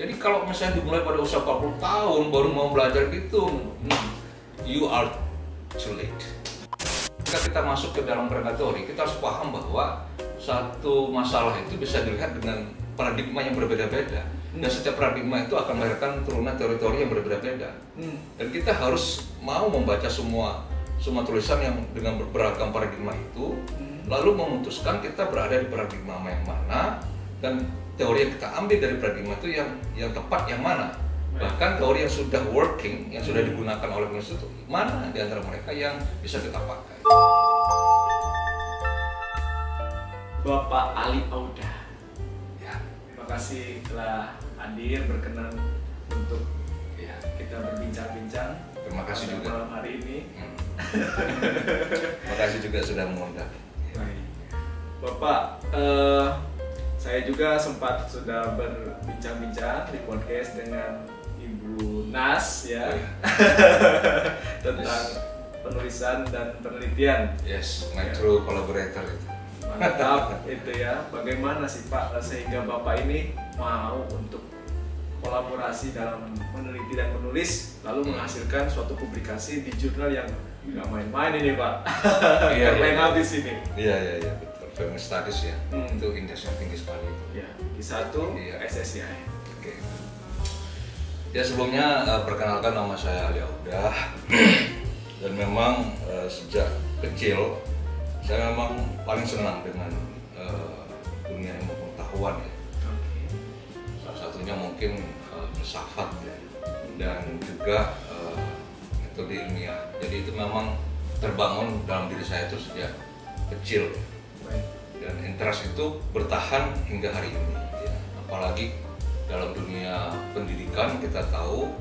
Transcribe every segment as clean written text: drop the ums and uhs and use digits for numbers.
Jadi kalau misalnya dimulai pada usia 40 tahun baru mau belajar gitu, you are too late. Ketika kita masuk ke dalam predatori, kita harus paham bahwa satu masalah itu bisa dilihat dengan paradigma yang berbeda-beda. Dan setiap paradigma itu akan melahirkan turunan teori-teori yang berbeda-beda. Dan kita harus mau membaca semua tulisan yang dengan beragam paradigma itu, lalu memutuskan kita berada di paradigma yang mana, dan teori yang kita ambil dari paradigma itu yang tepat yang mana. Bahkan teori yang sudah working, yang sudah digunakan oleh manusia itu mana di antara mereka yang bisa kita pakai. Bapak Ali Auda, Ya, terima kasih telah hadir, berkenan untuk ya. kita berbincang-bincang. Terima kasih pada juga. malam hari ini. Terima kasih juga sudah mengundang. Baik. Bapak, saya juga sudah berbincang-bincang di podcast dengan Ibu Nas ya, tentang penulisan dan penelitian. Yes, my true collaborator itu. Mantap itu ya. Bagaimana sih Pak sehingga Bapak ini mau untuk kolaborasi dalam meneliti dan menulis, lalu menghasilkan suatu publikasi di jurnal yang nggak main-main ini Pak. Iya, Keren iya. habis ini. Iya, betul. Feminist Studies ya, itu indeksnya tinggi sekali. Ya, di satu Iya. SSCI. Oke. Ya sebelumnya perkenalkan, nama saya Ali Auda. Dan memang sejak kecil saya memang paling senang dengan dunia ilmu pengetahuan ya. Salah satunya mungkin filsafat ya, dan juga metode ilmiah. Jadi itu memang terbangun dalam diri saya itu sejak kecil. Dan interest itu bertahan hingga hari ini ya. Apalagi dalam dunia pendidikan kita tahu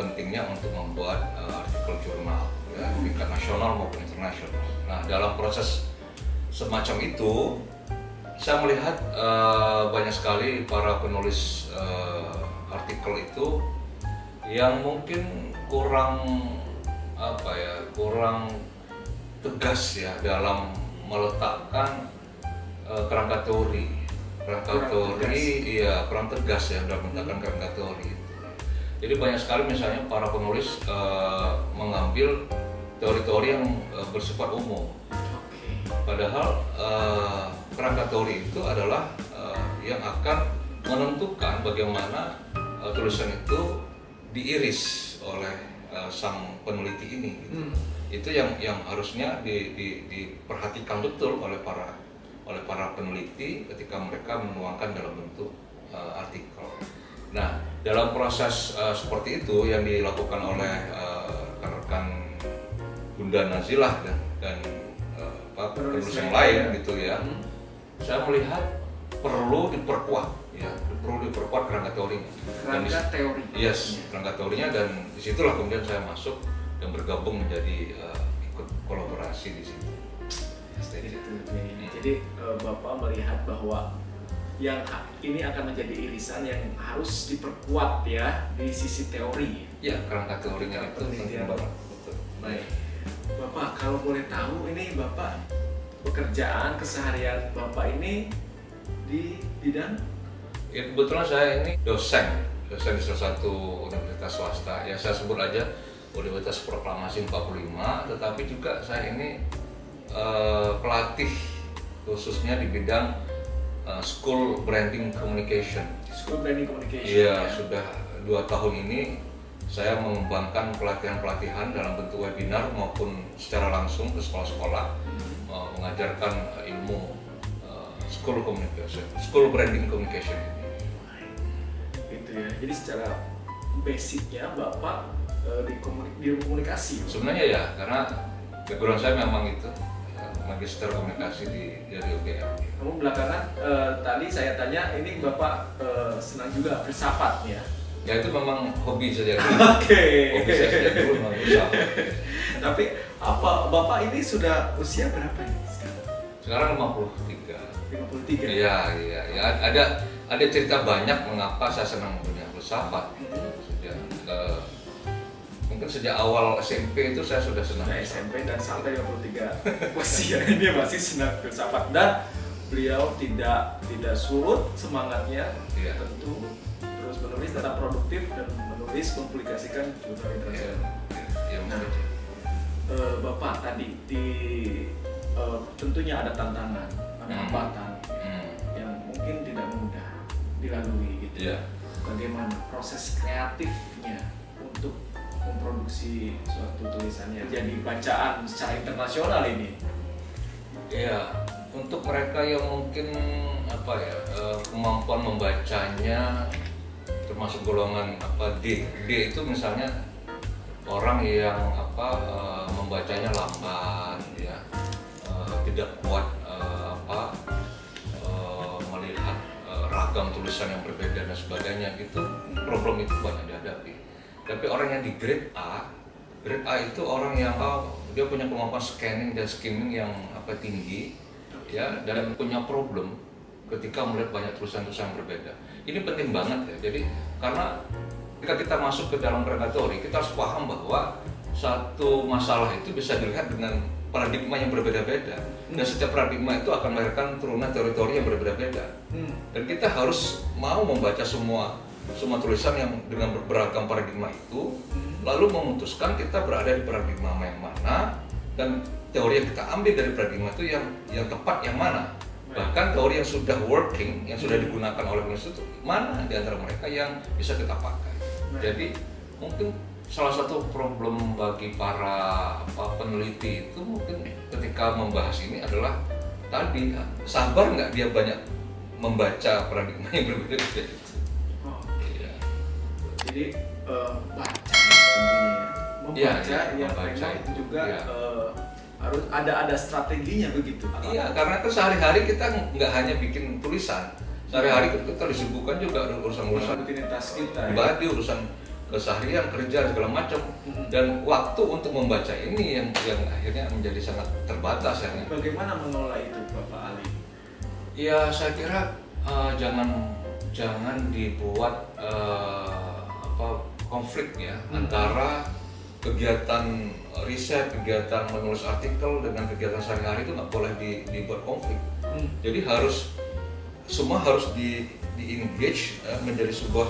pentingnya untuk membuat artikel jurnal ya, tingkat nasional maupun internasional. Nah, dalam proses semacam itu saya melihat banyak sekali para penulis artikel itu yang mungkin kurang tegas ya dalam meletakkan kerangka teori. Kurang tegas ya dalam meletakkan kerangka teori itu. Jadi banyak sekali misalnya para penulis mengambil teori-teori yang bersifat umum. Padahal kerangka teori itu adalah yang akan menentukan bagaimana tulisan itu diiris oleh sang peneliti ini. Gitu. Itu yang harusnya diperhatikan betul oleh para peneliti ketika mereka menuangkan dalam bentuk artikel. Nah, dalam proses seperti itu yang dilakukan oleh rekan-rekan Bunda Nazilah dan penulis yang lain gitu ya, saya melihat perlu diperkuat kerangka teorinya. Kerangka teori. Yes, kerangka teorinya, dan disitulah kemudian saya masuk dan bergabung menjadi ikut kolaborasi di situ. Jadi Bapak melihat bahwa yang ini akan menjadi irisan yang harus diperkuat ya di sisi teori. Ya, kerangka teorinya itu penting banget. Betul. Baik. Bapak, kalau boleh tahu ini Bapak pekerjaan keseharian Bapak ini di bidang? Ya, kebetulan saya ini dosen di salah satu universitas swasta. Ya, saya sebut aja Universitas Proklamasi 45, tetapi juga saya ini pelatih khususnya di bidang School Branding Communication. School Branding Communication. Iya, sudah 2 tahun ini saya mengembangkan pelatihan-pelatihan dalam bentuk webinar maupun secara langsung ke sekolah-sekolah, mengajarkan ilmu School Communication, School Branding Communication ini. Itu ya. Jadi secara basicnya Bapak di komunikasi. Sebenarnya ya, karena background saya memang itu magister komunikasi dari UGM. Namun belakangan tadi saya tanya ini Bapak senang juga filsafat ya? Ya itu memang hobi saja. Oke. Hobi saya sejak dulu memang filsafat. Tapi apa Bapak ini sudah usia berapa ini sekarang? Sekarang 53. 53. Iya. Ya, ada cerita banyak mengapa saya senang dunia filsafat. Mungkin sejak awal SMP itu saya sudah senang. SMP dan sampai 53 usia ini masih senang filsafat, dan beliau tidak surut semangatnya. Iya. Tentu tetap produktif dan menulis, mempublikasikan jurnal internasional. Nah, Bapak tadi tentunya ada tantangan, ada hambatan yang mungkin tidak mudah dilalui gitu. Bagaimana proses kreatifnya untuk memproduksi suatu tulisannya jadi bacaan secara internasional ini? Ya, untuk mereka yang mungkin kemampuan membacanya termasuk golongan D itu misalnya orang yang membacanya lambat ya, tidak kuat melihat ragam tulisan yang berbeda dan sebagainya, gitu. Problem itu banyak dihadapi. Tapi orang yang di grade A itu orang yang dia punya kemampuan scanning dan skimming yang tinggi ya, dan punya problem ketika melihat banyak tulisan-tulisan yang berbeda. Ini penting banget ya. Jadi karena ketika kita masuk ke dalam preparatory, kita harus paham bahwa satu masalah itu bisa dilihat dengan paradigma yang berbeda-beda, dan setiap paradigma itu akan melahirkan turunan teori-teori yang berbeda-beda. Dan kita harus mau membaca semua tulisan yang dengan beragam paradigma itu, lalu memutuskan kita berada di paradigma yang mana, dan teori yang kita ambil dari paradigma itu yang tepat yang mana. Bahkan teori yang sudah working, yang sudah digunakan oleh penulis itu, mana di antara mereka yang bisa kita pakai. Jadi mungkin salah satu problem bagi para peneliti itu mungkin ketika membahas ini adalah tadi, sabar nggak dia banyak membaca paradigma yang berbeda-beda itu. Jadi baca tentunya, membaca yang membaca memang juga harus ada strateginya begitu. Iya, karena kan sehari-hari kita nggak hanya bikin tulisan, sehari-hari kita disibukkan juga dengan urusan-urusan rutinitas kita, pribadi, urusan keseharian, kerja segala macam, dan waktu untuk membaca ini yang akhirnya menjadi sangat terbatas ya. Bagaimana mengelola itu, Bapak Ali? Ya, saya kira jangan dibuat konflik ya antara kegiatan riset, kegiatan menulis artikel dengan kegiatan sehari-hari itu nggak boleh dibuat konflik. Jadi semua harus di engage menjadi sebuah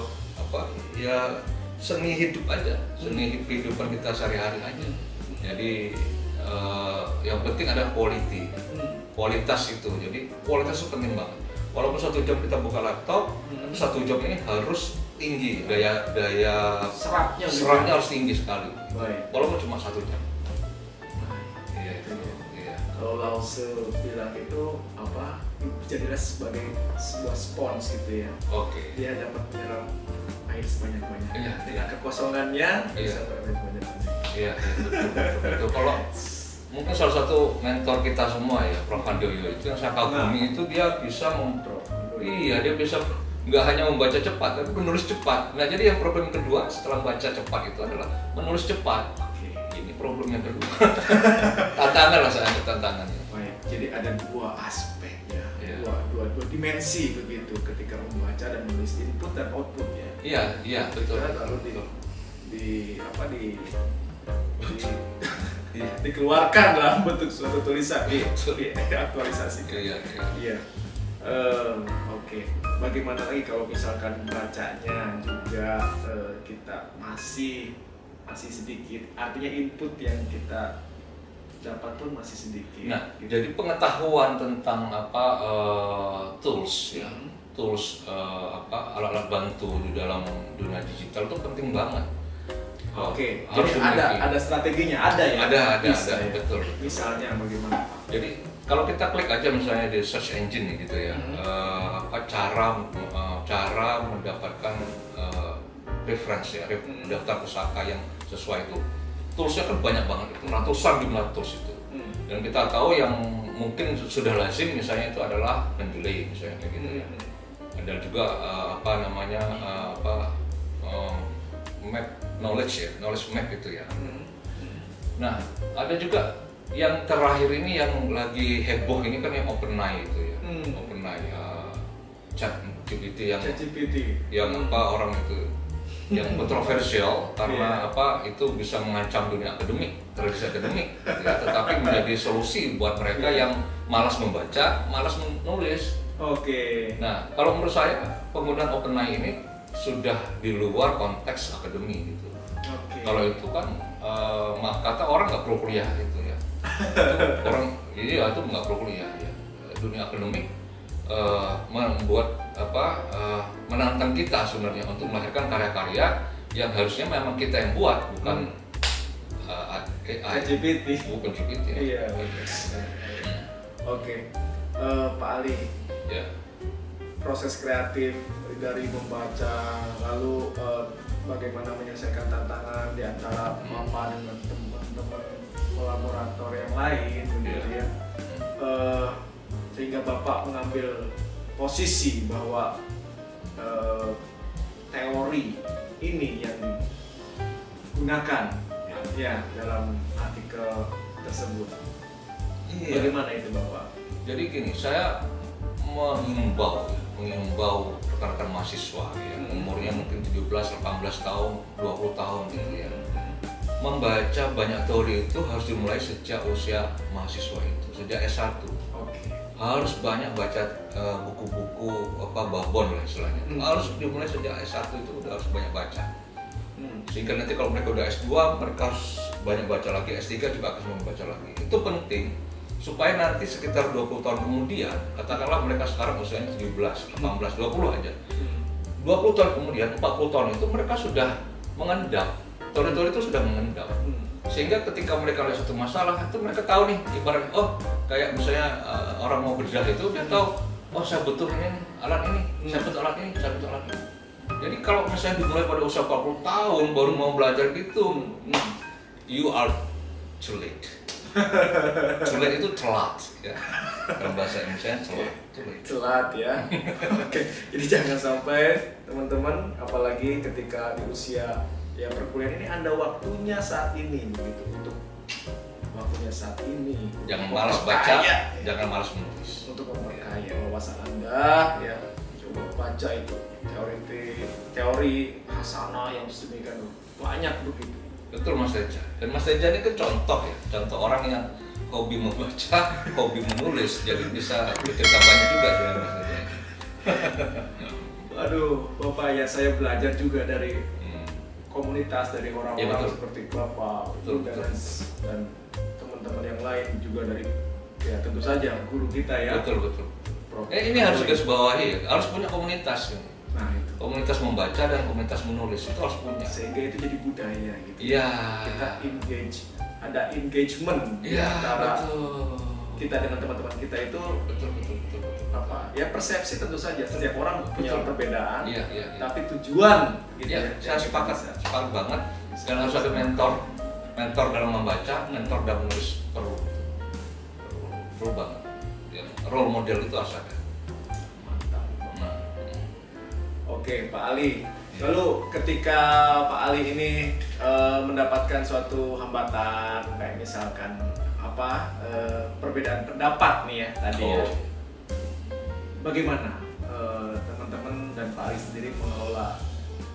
seni hidup aja, seni kehidupan kita sehari-hari aja. Jadi yang penting ada kualitas itu. Jadi kualitas itu penting banget. Walaupun 1 jam kita buka laptop, 1 jam ini harus tinggi, daya serapnya harus tinggi sekali. Walaupun cuma 1 jam. Iya. Kalau Lause bilang itu jadilah sebagai sebuah spons gitu ya. Dia dapat menyerap air sebanyak-banyaknya. Dengan kekosongannya bisa banyak-banyak. Iya, betul. Kalau mungkin salah satu mentor kita semua ya, Prof. Handoyo itu yang saya kagumi itu dia bisa dia bisa nggak hanya membaca cepat, tapi menulis cepat. Nah, jadi yang problem kedua setelah membaca cepat itu adalah menulis cepat. Ini problem yang kedua. Tantangan lah, saya tantangannya. Baik, jadi ada 2 aspek ya, dua dimensi begitu ketika membaca dan menulis, input dan output ya. Iya, betul. Lalu dikeluarkan dalam bentuk suatu tulisan, diaktualisasi. Iya. Oke. Bagaimana lagi kalau misalkan bacanya juga kita masih sedikit, artinya input yang kita dapat pun masih sedikit. Nah, gitu. Jadi pengetahuan tentang tools ya, alat-alat bantu di dalam dunia digital itu penting banget. Jadi ada strateginya, ada ya? Ada, betul. Misalnya bagaimana? Jadi kalau kita klik aja misalnya di search engine gitu ya, cara mendapatkan reference ya, daftar pusaka yang sesuai itu, toolsnya kan banyak banget, itu ratusan jumlah tools itu. Dan kita tahu yang mungkin sudah lazim misalnya itu adalah Mendeley misalnya kayak gitu ya. Ada juga map knowledge map itu ya. Nah, ada juga yang terakhir ini yang lagi heboh ini kan yang OpenAI itu ya. OpenAI ChatGPT yang orang itu yang kontroversial karena itu bisa mengancam dunia akademik, tradisi akademik ya, tetapi menjadi solusi buat mereka yang malas membaca, malas menulis. Nah, kalau menurut saya penggunaan OpenAI ini sudah di luar konteks akademi gitu. Oke. Kalau itu kan maaf kata orang nggak perlu kuliah itu ya. Orang iya itu nggak perlu kuliah ya. Dunia akademik membuat menantang kita sebenarnya untuk melahirkan karya-karya yang harusnya memang kita yang buat, bukan AI. GPT. Bukan GPT. Iya. Oke. Pak Ali. Ya. Proses kreatif dari membaca, lalu bagaimana menyelesaikan tantangan di antara Bapak dengan teman-teman kolaborator yang lain, begitu ya. Sehingga Bapak mengambil posisi bahwa teori ini yang digunakan ya dalam artikel tersebut. Iya. Bagaimana itu Bapak? Jadi gini, saya mengimbau rekan-rekan mahasiswa ya, umurnya mungkin 17, 18 tahun, 20 tahun gitu ya. Membaca banyak teori itu harus dimulai sejak usia mahasiswa itu, sejak S1. Oke. Harus banyak baca buku-buku babon lah istilahnya. Harus dimulai sejak S1 itu udah harus banyak baca. Sehingga nanti kalau mereka udah S2 mereka harus banyak baca lagi, S3 juga akan membaca lagi. Itu penting supaya nanti sekitar 20 tahun kemudian, katakanlah mereka sekarang usianya 17, 18, 20 aja. 20 tahun kemudian, 40 tahun itu mereka sudah mengendap. Teori-teori itu sudah mengendap. Sehingga ketika mereka lihat satu masalah, itu mereka tahu nih, ibarat kayak misalnya orang mau bedah itu, dia tahu, saya butuh ini nih, alat ini, saya butuh alat ini, saya butuh alat ini. Jadi kalau misalnya dimulai pada usia 40 tahun baru mau belajar gitu, you are too late. Too late itu telat ya. Dalam bahasa Indonesia telat ya. Oke, jadi jangan sampai teman-teman, apalagi ketika di usia ya perkuliahan ini, Anda waktunya saat ini gitu, untuk waktunya saat ini. Jangan malas baca, jangan malas menulis. Untuk memperkaya wawasan Anda ya, coba baca itu teori Hasanah yang sedemikian banyak begitu. Betul Mas Reja. Dan Mas Reja ini kan contoh ya, contoh orang yang hobi membaca, hobi menulis, jadi bisa bercerita banyak juga dengan Mas Reja. Aduh, Bapak ya, saya belajar juga dari komunitas, dari orang-orang seperti Bapak, dan teman-teman yang lain juga, dari ya tentu saja guru kita ya. Betul. Ini harus digarisbawahi ya, harus punya komunitas. Nah, itu. Komunitas membaca dan komunitas menulis itu harus punya. Sehingga itu jadi budaya gitu. Iya. Kita ada engagement antara kita dengan teman-teman kita itu. Betul. Apa? Ya persepsi tentu saja, setiap orang punya perbedaan. Iya. Tapi tujuan gitu ya. Saya sepakat banget. Dan harus ada mentor dalam membaca, mentor dalam menulis perlu banget. Ya, role model itu harus ada. Oke, Pak Ali. Lalu ketika Pak Ali ini mendapatkan suatu hambatan, kayak misalkan perbedaan pendapat nih ya tadi ya, bagaimana teman-teman dan Pak Ali sendiri mengelola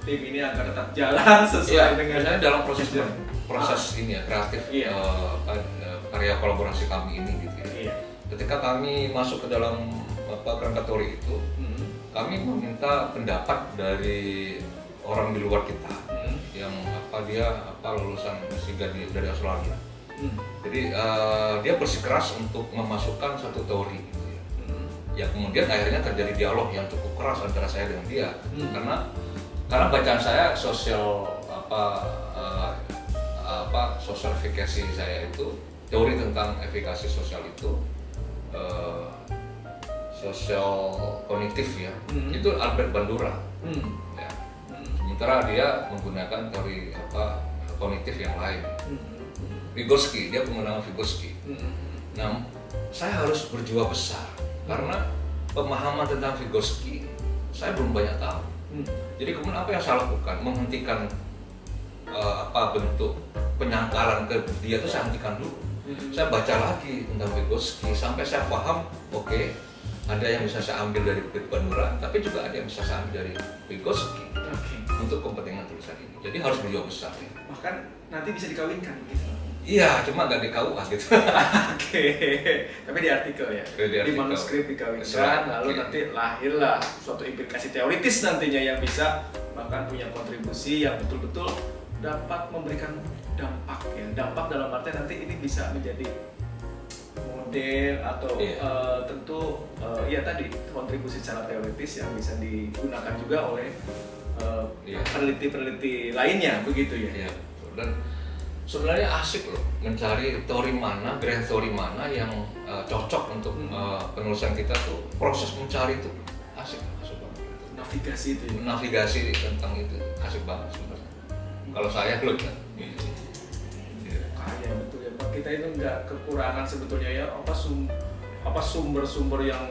tim ini agar tetap jalan sesuai dengan dalam proses ini ya kreatif karya kolaborasi kami ini gitu ya. Iya. Ketika kami masuk ke dalam kerangka teori itu, kami meminta pendapat dari orang di luar kita yang dia lulusan S3 dari Australia. Jadi dia bersikeras untuk memasukkan satu teori gitu ya. Ya kemudian akhirnya terjadi dialog yang cukup keras antara saya dengan dia. Karena bacaan saya sosial efikasi saya itu, teori tentang efikasi sosial itu sosial kognitif ya, itu Albert Bandura. Ya. Sementara dia menggunakan teori kognitif yang lain. Vygotsky, dia penggunaan Vygotsky. Nah, saya harus berjiwa besar karena pemahaman tentang Vygotsky saya belum banyak tahu. Jadi kemudian apa yang saya lakukan? Menghentikan bentuk penyangkalan ke dia itu saya hentikan dulu. Saya baca lagi tentang Vygotsky sampai saya paham, ada yang bisa saya ambil dari Bandura, tapi juga ada yang bisa saya ambil dari Vygotsky untuk kepentingan tulisan ini. Jadi harus berjiwa besar. Ya. Bahkan nanti bisa dikawinkan gitu. Iya, cuma nggak di KUA gitu. Oke, tapi di artikel ya, Di artikel. manuskrip dikawinkan, lalu nanti lahirlah suatu implikasi teoritis nantinya yang bisa bahkan punya kontribusi yang betul-betul dapat memberikan dampak ya. Dampak dalam arti nanti ini bisa menjadi model atau tentu ya tadi kontribusi secara teoritis yang bisa digunakan juga oleh peneliti-peneliti lainnya begitu ya. Iya, dan sebenarnya asik loh mencari teori mana, grand teori mana yang cocok untuk penulisan kita tuh. Proses mencari itu asik banget. Navigasi itu ya. Navigasi tentang itu asik banget sebenarnya. Kalau saya loh kan. Kaya betul ya Pak. Kita itu nggak kekurangan sebetulnya ya apa sumber-sumber yang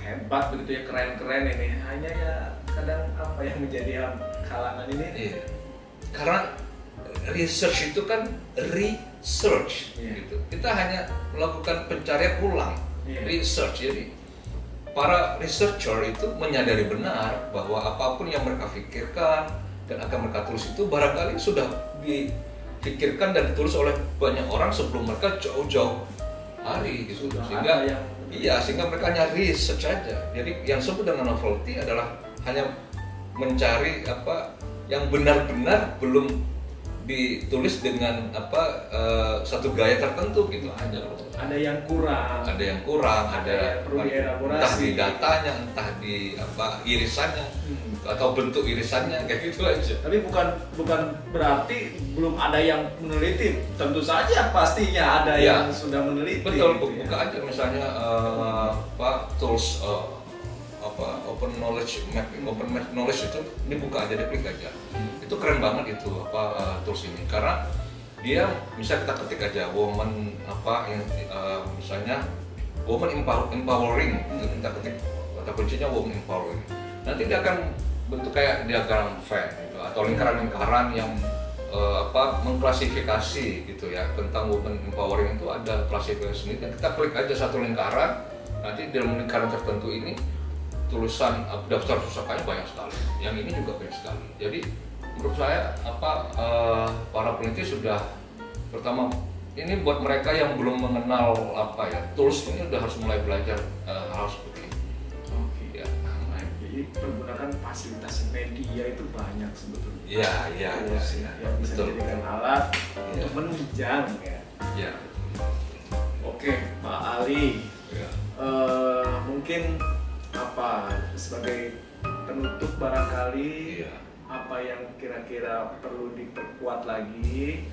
hebat begitu ya, keren-keren ini. Hanya ya kadang apa yang menjadi halangan ini. Iya. Karena research itu kan research gitu. Kita hanya melakukan pencarian ulang, research. Jadi para researcher itu menyadari benar bahwa apapun yang mereka pikirkan dan akan mereka tulis itu barangkali sudah dipikirkan dan ditulis oleh banyak orang sebelum mereka jauh-jauh hari gitu. Sehingga mereka hanya research saja. Jadi yang disebut dengan novelty adalah hanya mencari apa yang benar-benar belum ditulis dengan satu gaya tertentu gitu aja. Ada yang kurang, ada perlu dielaborasi. Entah di datanya, entah di irisannya atau bentuk irisannya kayak gitu aja. Tapi bukan berarti belum ada yang meneliti. Tentu saja pastinya ada yang sudah meneliti. Betul, gitu buka aja misalnya tools open knowledge mapping, open knowledge itu dibuka aja, diklik aja. Itu keren banget itu tools ini karena dia bisa kita ketik aja woman misalnya woman empowering, kita ketik kata kuncinya woman empowering. Nanti dia akan bentuk kayak diagram Venn gitu, atau lingkaran-lingkaran yang mengklasifikasi gitu ya tentang woman empowering. Itu ada klasifikasi sendiri dan kita klik aja satu lingkaran, nanti dalam lingkaran tertentu ini tulisan daftar pusakanya banyak sekali, yang ini juga banyak sekali. Jadi menurut saya para peneliti sudah pertama ini buat mereka yang belum mengenal tools ini udah harus mulai belajar hal seperti ini. Oke. Ya. Jadi pergunakan fasilitas media itu banyak sebetulnya. Iya. Yang bisa dijadikan alat untuk menunjang ya. Iya. Oke, Pak Ali. Ya. Mungkin sebagai penutup barangkali apa yang kira-kira perlu diperkuat lagi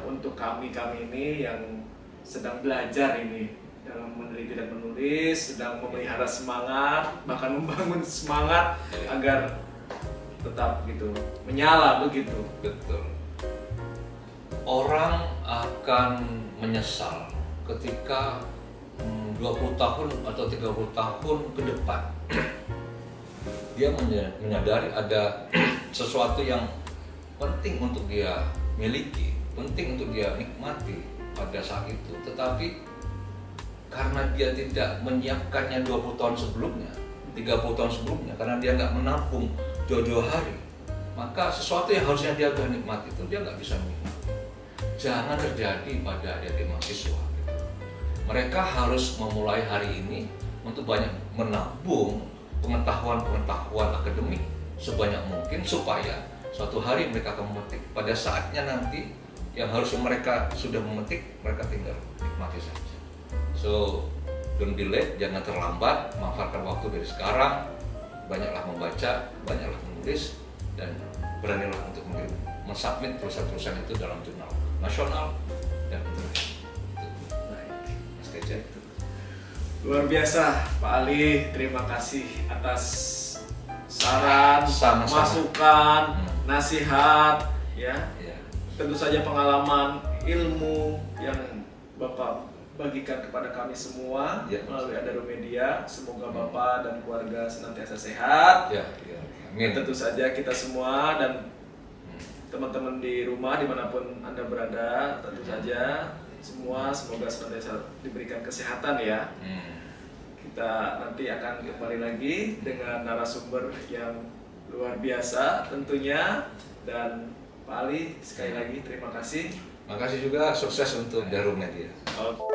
untuk kami ini yang sedang belajar ini dalam meneliti dan menulis, sedang memelihara semangat, bahkan membangun semangat agar tetap gitu menyala begitu. Betul. Orang akan menyesal ketika 20 tahun atau 30 tahun ke depan dia menyadari ada sesuatu yang penting untuk dia miliki, penting untuk dia nikmati pada saat itu, tetapi karena dia tidak menyiapkannya 20 tahun sebelumnya, 30 tahun sebelumnya, karena dia nggak menampung jauh-jauh hari, maka sesuatu yang harusnya dia gak nikmati itu dia nggak bisa menikmati. Jangan terjadi pada adik-adik mahasiswa. Mereka harus memulai hari ini untuk banyak menabung pengetahuan akademik sebanyak mungkin supaya suatu hari mereka akan memetik. Pada saatnya nanti yang harusnya mereka sudah memetik, mereka tinggal nikmati saja. So, don't be late, jangan terlambat, manfaatkan waktu dari sekarang, banyaklah membaca, banyaklah menulis, dan beranilah untuk mensubmit tulisan-tulisan itu dalam jurnal nasional dan internasional. Luar biasa Pak Ali, terima kasih atas saran, masukan, nasihat ya. Tentu saja pengalaman, ilmu yang Bapak bagikan kepada kami semua melalui Adaro Media. Semoga Bapak dan keluarga senantiasa sehat. Amin. Tentu saja kita semua dan teman-teman di rumah dimanapun Anda berada, tentu saja semua semoga senantiasa diberikan kesehatan ya. Kita nanti akan kembali lagi dengan narasumber yang luar biasa tentunya, dan Pak Ali sekali lagi terima kasih. Makasih juga, sukses untuk Jarum Media. Oke.